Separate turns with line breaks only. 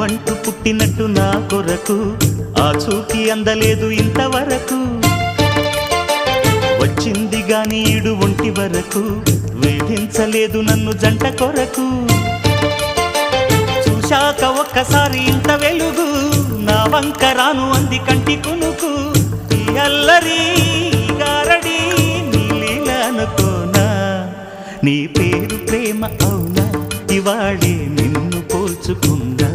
ప్రేమంటూ పుట్టినట్టు నా కొరకు ఆ చూకి అందలేదు ఇంతవరకు వచ్చింది గాని ఈడు ఒంటి వరకు వేధించలేదు నన్ను జంట కొరకు చూశాక ఒక్కసారి ఇంత వెలుగు నా వంక రాను అంది కంటి కునుకు ఈ అల్లరి గారడి నీలీల అనుకోనా నీ పేరు ప్రేమ అవునా ఇవాళే నిన్ను పోల్చుకుందా